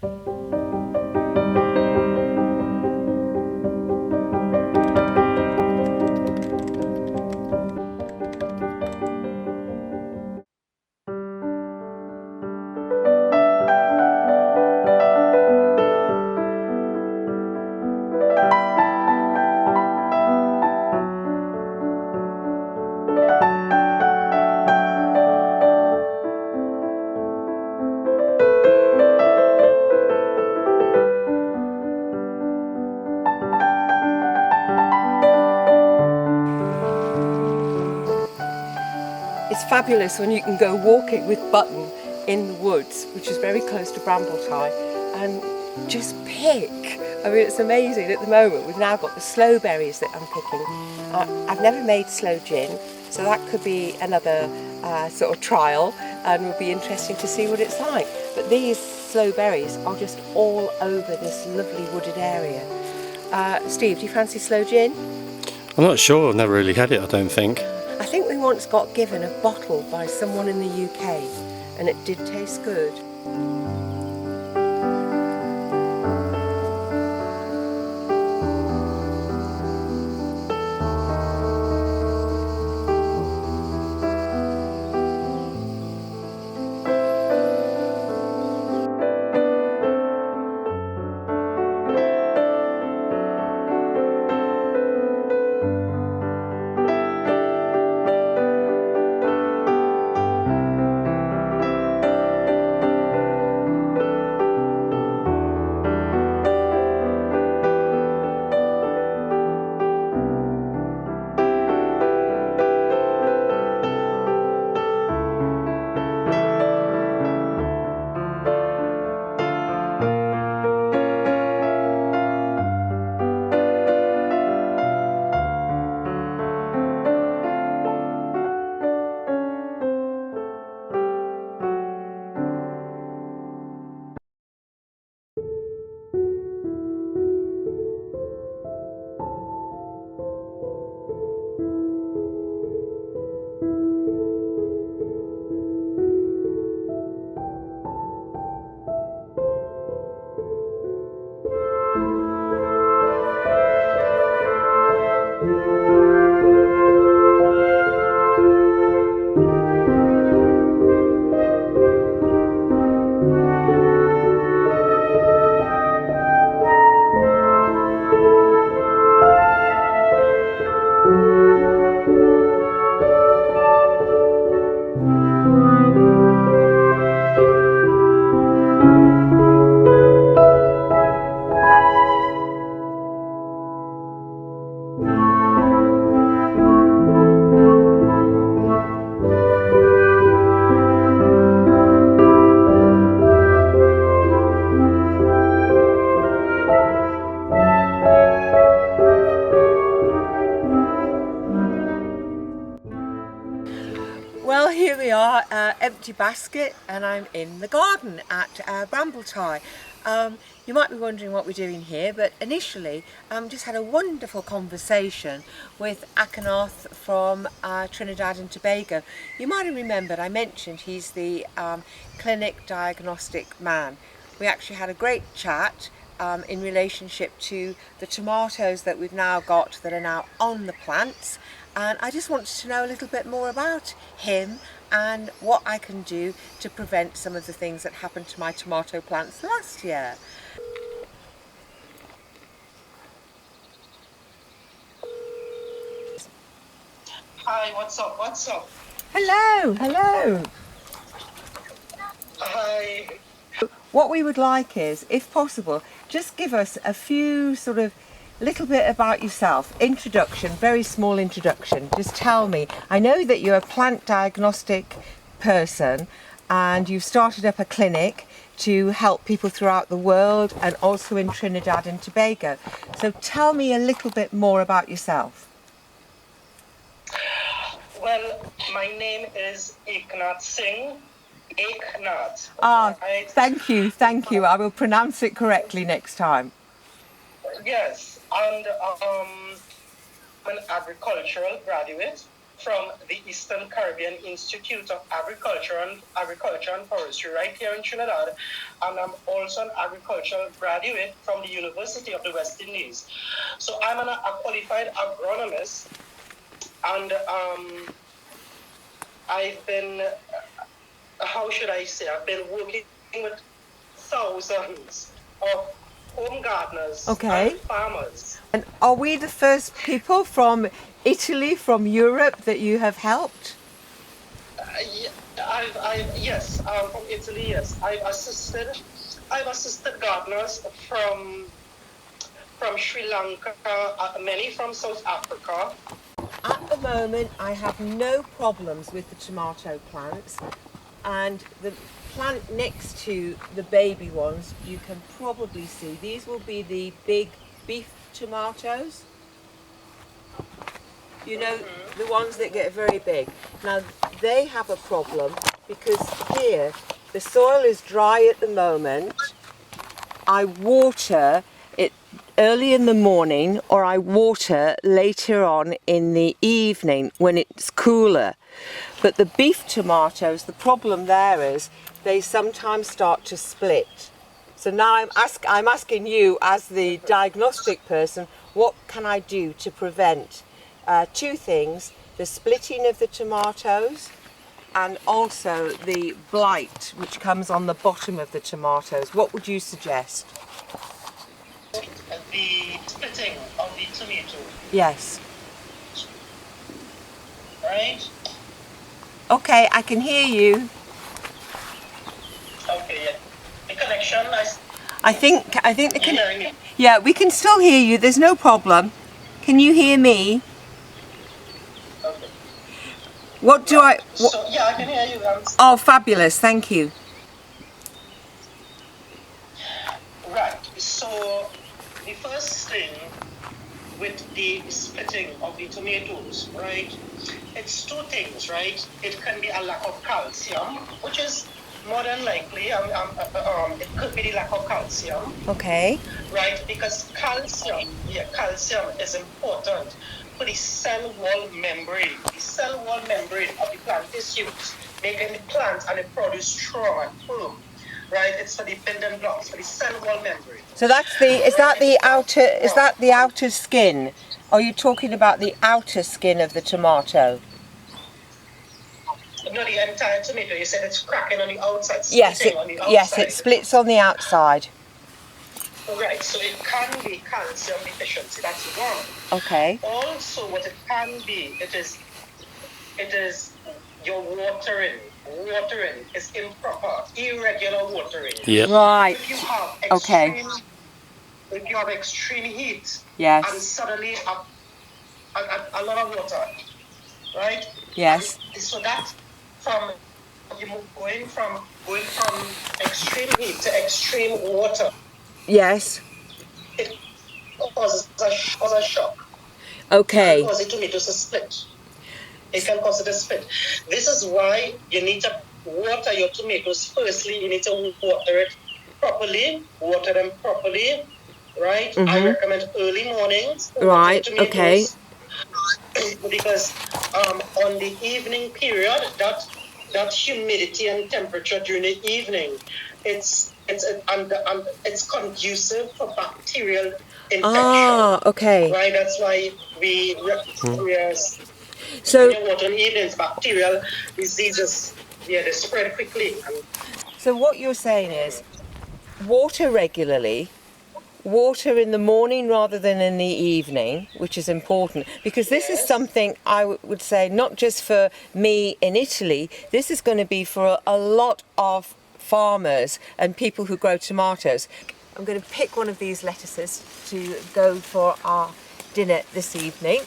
It's fabulous when you can go walking with Bodan in the woods, which is very close to Brambletye, and just pick. I mean, it's amazing. At the moment, we've now got the sloe berries that I'm picking. I've never made sloe gin, so that could be another sort of trial, and would be interesting to see what it's like. But these sloe berries are just all over this lovely wooded area. Steve, do you fancy sloe gin? I'm not sure, I've never really had it, I don't think. I think we once got given a bottle by someone in the UK, and it did taste good. Well, here we are, empty basket, and I'm in the garden at Brambletye. You might be wondering what we're doing here, but initially just had a wonderful conversation with Akanath from Trinidad and Tobago. You might have remembered I mentioned he's the clinic diagnostic man. We actually had a great chat in relationship to the tomatoes that we've now got that are now on the plants, and I just wanted to know a little bit more about him and what I can do to prevent some of the things that happened to my tomato plants last year. Hi, what's up? What's up? Hello, hello. Hi. What we would like is, if possible, just give us a few sort of little bit about yourself. Introduction, very small introduction. Just tell me. I know that you're a plant diagnostic person and you've started up a clinic to help people throughout the world and also in Trinidad and Tobago. So tell me a little bit more about yourself. Well, my name is Akanath Singh. Akanath. Ah, Right? thank you. I will pronounce it correctly next time. Yes, and I'm an agricultural graduate. from the Eastern Caribbean Institute of Agriculture and Forestry right here in Trinidad, and I'm also an agricultural graduate from the University of the West Indies. So I'm a qualified agronomist, and I've been, how should I say, I've been working with thousands of home gardeners Okay. and farmers. And are we the first people from Italy, from Europe, that you have helped? Yes, from Italy, yes. I've assisted gardeners from Sri Lanka, many from South Africa. At the moment, I have no problems with the tomato plants, and the plant next to the baby ones, you can probably see, these will be the big beef tomatoes. You know, the ones that get very big. Now, they have a problem because here, the soil is dry at the moment. I water it early in the morning, or I water later on in the evening when it's cooler. But the beef tomatoes, the problem there is they sometimes start to split. So now I'm asking you, as the diagnostic person, what can I do to prevent two things: the splitting of the tomatoes and also the blight which comes on the bottom of the tomatoes? What would you suggest? The splitting of the tomato, Yes. right? Okay, I can hear you. Okay, yeah. The connection, I think the you hearing me? yeah, we can still hear you. There's no problem. Can you hear me? Okay. What do I? What, So, yeah, I can hear you. oh, fabulous! Thank you. Right. So the first thing with the splitting of the tomatoes, right? It's two things, right? It can be a lack of calcium, which is more than likely, it could be the lack of calcium, Okay. right? Because calcium is important for the cell wall membrane. The cell wall membrane of the plant tissues, making the plant and the produce strong and firm, right? It's for the building blocks, for the cell wall membrane. So that's the. Is that the outer? Is that the outer skin? Are you talking about the outer skin of the tomato? No, the entire tomato. You said it's cracking on the outside, Yes. splitting on the outside. Yes, it splits on the outside. Right, so it can be calcium deficiency. That's one. Okay. Also, what it can be, it is your watering. Watering is improper, irregular watering. Yep. Right. If you have Okay. extreme heat, Yes. and suddenly a lot of water, right? Yes. And so that from going from extreme heat to extreme water, Yes. it causes a shock. Okay. It causes the tomatoes to split. It can cause it to split. This is why you need to water your tomatoes. Firstly, you need to water them properly, right? I recommend early mornings. Right. Tomatoes, Okay. because on the evening period, that humidity and temperature during the evening, it's conducive for bacterial infection. Ah. Okay. Right, that's why we So. when you water in the evenings, bacterial diseases, they spread quickly. So what you're saying is, water regularly. Water in the morning rather than in the evening, which is important, because this is something I would say not just for me in Italy, this is going to be for a lot of farmers and people who grow tomatoes. I'm going to pick one of these lettuces to go for our dinner this evening.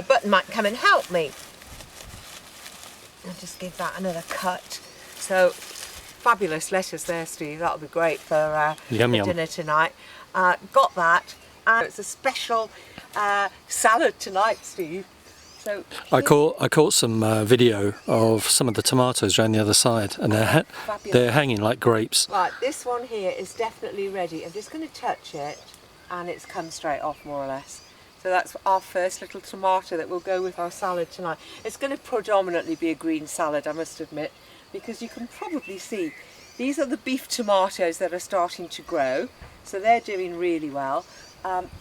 Button might come and help me. I'll just give that another cut. So, fabulous lettuce there, Steve. That'll be great for Yum, yum. dinner tonight. Got that, and it's a special salad tonight, Steve. So I caught some video of some of the tomatoes around the other side, and they're hanging like grapes. right, this one here is definitely ready. I'm just going to touch it, and it's come straight off more or less. So that's our first little tomato that will go with our salad tonight. It's going to predominantly be a green salad, I must admit, because you can probably see these are the beef tomatoes that are starting to grow, so they're doing really well.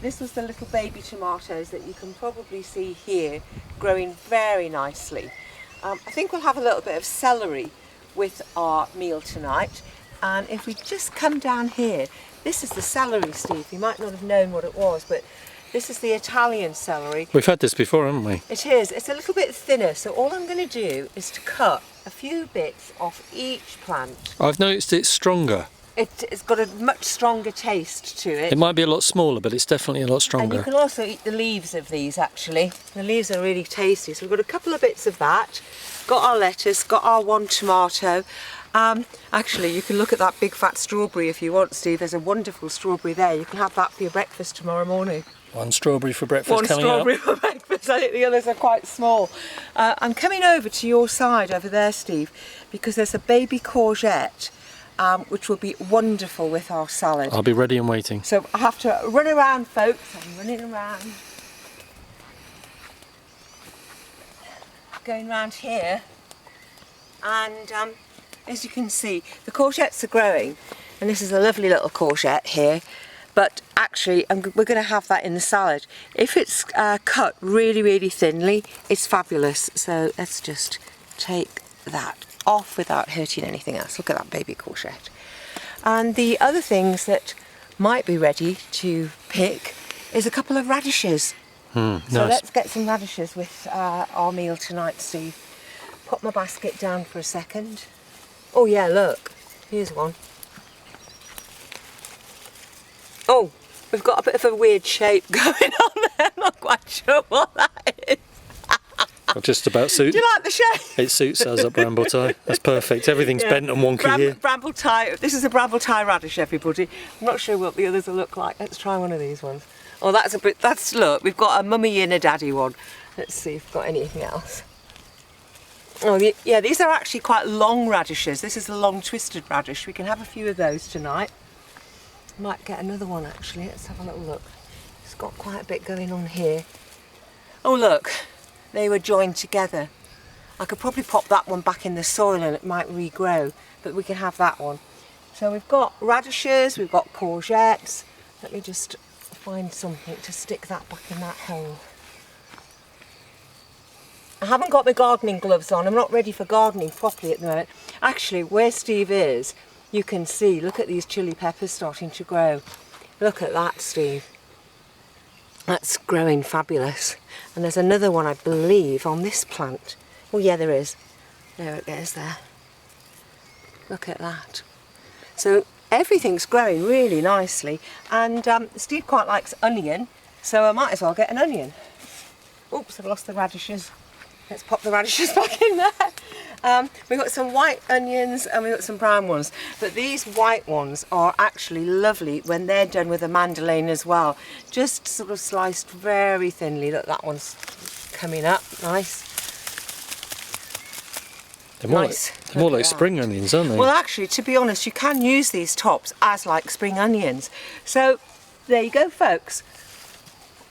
This was the little baby tomatoes that you can probably see here growing very nicely. I think we'll have a little bit of celery with our meal tonight, and if we just come down here, this is the celery, Steve. You might not have known what it was, but this is the Italian celery. We've had this before, haven't we? It is. It's a little bit thinner, so all I'm going to do is to cut a few bits off each plant. I've noticed it's stronger. It's got a much stronger taste to it. It might be a lot smaller, but it's definitely a lot And stronger. you can also eat the leaves of these, actually. The leaves are really tasty. So we've got a couple of bits of that. Got our lettuce, got our one tomato. Actually, you can look at that big fat strawberry if you want, Steve. There's a wonderful strawberry there. You can have that for your breakfast tomorrow morning. One strawberry for breakfast One coming strawberry up. for breakfast. I think the others are quite small. I'm coming over to your side over there, Steve, because there's a baby courgette, which will be wonderful with our salad. I'll be ready and waiting. So I have to run around, folks. I'm running around. Going around here. And as you can see, the courgettes are growing. And this is a lovely little courgette here. But actually, we're going to have that in the salad. If it's cut really, really thinly, it's fabulous. So let's just take that off without hurting anything else. Look at that baby courgette. And the other things that might be ready to pick is a couple of radishes. So Nice. let's get some radishes with our meal tonight, Steve. Put my basket down for a second. Oh yeah, look, here's one. Oh, we've got a bit of a weird shape going on there. I'm not quite sure what that is. I'll just about suit. Do you like the shape? It suits us at Brambletye. That's perfect. Everything's bent and wonky here. Brambletye. This is a Brambletye radish, everybody. I'm not sure what the others will look like. Let's try one of these ones. Oh, that's a bit. Look, we've got a mummy and a daddy one. Let's see if we've got anything else. Oh, yeah, these are actually quite long radishes. This is a long twisted radish. We can have a few of those tonight. Might get another one actually. Let's have a little look. It's got quite a bit going on here. Oh, look. They were joined together. I could probably pop that one back in the soil and it might regrow, but we can have that one. So we've got radishes, we've got courgettes. Let me just find something to stick that back in that hole. I haven't got my gardening gloves on. I'm not ready for gardening properly at the moment. Actually, where Steve is, you can see, look at these chili peppers starting to grow. Look at that, Steve. That's growing fabulous. And there's another one, I believe, on this plant. Oh yeah, there is. There it is there. Look at that. So everything's growing really nicely. And Steve quite likes onion, so I might as well get an onion. Oops, I've lost the radishes. Let's pop the radishes back in there. We've got some white onions and we've got some brown ones. But these white ones are actually lovely when they're done with a mandolin as well. Just sort of sliced very thinly. Look, that one's coming up. Nice. They're more Nice. like, they're more like spring onions, aren't they? Well, actually, to be honest, you can use these tops as like spring onions. So there you go, folks.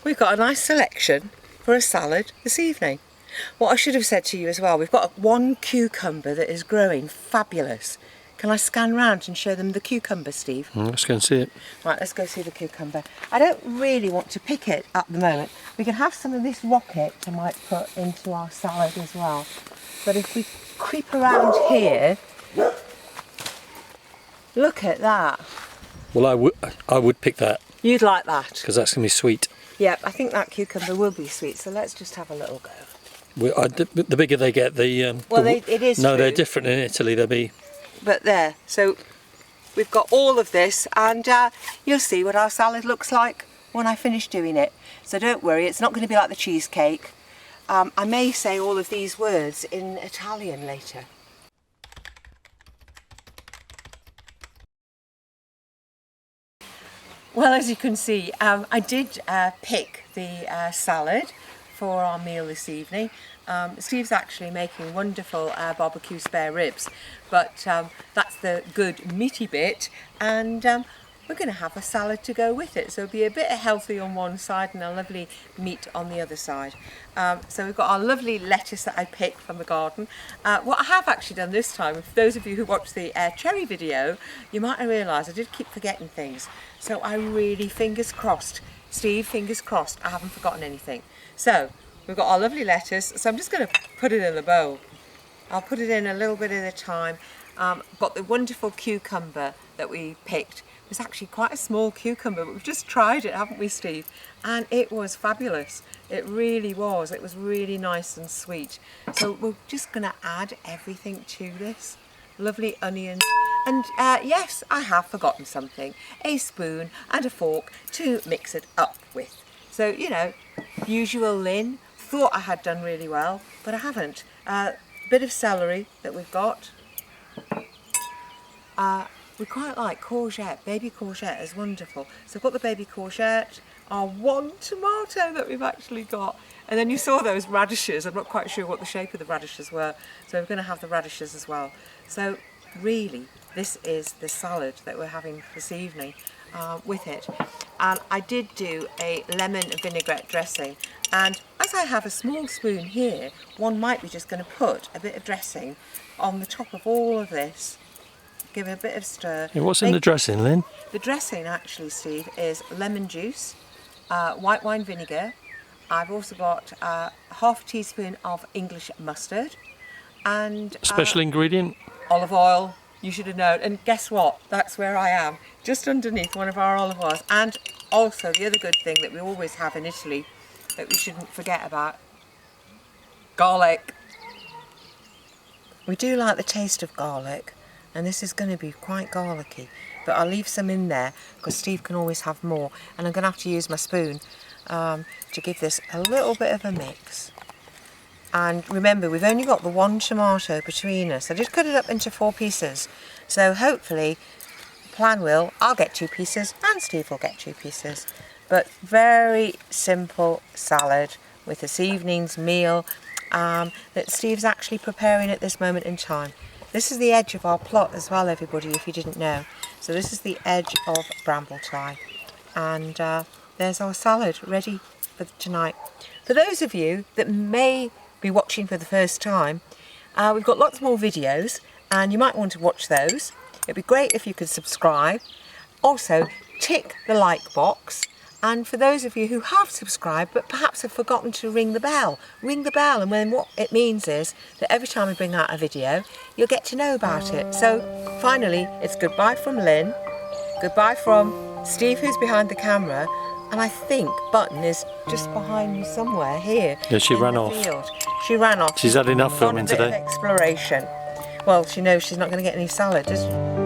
We've got a nice selection for a salad this evening. What I should have said to you as well, we've got one cucumber that is growing fabulous. Can I scan round and show them the cucumber, Steve? Let's go and see it. Right, let's go see the cucumber. I don't really want to pick it at the moment. We can have some of this rocket I might put into our salad as well. But if we creep around here, look at that. Well, I would pick that You'd like that? because that's going to be sweet. Yeah, I think that cucumber will be sweet, so let's just have a little go. The bigger they get, Well, it is No, they're true. different in Italy. They'll be. But there, so we've got all of this, and you'll see what our salad looks like when I finish doing it. So don't worry, it's not going to be like the cheesecake. I may say all of these words in Italian later. Well, as you can see, I did pick the salad for our meal this evening. Steve's actually making wonderful barbecue spare ribs, but that's the good meaty bit. And we're going to have a salad to go with it. So it'll be a bit healthy on one side and a lovely meat on the other side. So we've got our lovely lettuce that I picked from the garden. What I have actually done this time, for those of you who watched the cherry video, you might have realised I did keep forgetting things. So I really, fingers crossed, Steve, fingers crossed, I haven't forgotten anything. So we've got our lovely lettuce. So I'm just going to put it in the bowl. I'll put it in a little bit at a time. Got the wonderful cucumber that we picked. It was actually quite a small cucumber, but we've just tried it, haven't we, Steve? And it was fabulous. It really was. It was really nice and sweet. So we're just going to add everything to this. Lovely onions. And yes, I have forgotten something. A spoon and a fork to mix it up with. So, you know, usual Lynn. Thought I had done really well, but I haven't. Bit of celery that we've got. We quite like courgette. Baby courgette is wonderful. So I've got the baby courgette, our one tomato that we've actually got. And then you saw those radishes. I'm not quite sure what the shape of the radishes were. So we're going to have the radishes as well. So really, this is the salad that we're having this evening with it. And I did do a lemon vinaigrette dressing. And as I have a small spoon here, one might be just going to put a bit of dressing on the top of all of this. Give it a bit of stir. Yeah, what's in the dressing, Lynn? The dressing actually, Steve, is lemon juice, white wine vinegar. I've also got half a teaspoon of English mustard and Special ingredient? olive oil. You should have known. And guess what? That's where I am, just underneath one of our olive oils. And also the other good thing that we always have in Italy that we shouldn't forget about, garlic. We do like the taste of garlic. And this is going to be quite garlicky, but I'll leave some in there because Steve can always have more. And I'm going to have to use my spoon to give this a little bit of a mix. And remember, we've only got the one tomato between us. I just cut it up into 4 pieces. So hopefully, plan will, I'll get 2 pieces and Steve will get 2 pieces. But very simple salad with this evening's meal that Steve's actually preparing at this moment in time. This is the edge of our plot as well, everybody, if you didn't know. So this is the edge of Brambletye. And there's our salad ready for tonight. For those of you that may be watching for the first time, we've got lots more videos and you might want to watch those. It'd be great if you could subscribe. Also, tick the like box. And for those of you who have subscribed but perhaps have forgotten to ring the bell and then what it means is that every time I bring out a video you'll get to know about it. So finally it's goodbye from Lynn, goodbye from Steve who's behind the camera, and I think Button is just behind me somewhere here. Yeah, she ran off. She ran off. She's had enough filming today. Exploration. Well, she knows she's not going to get any salad, does she?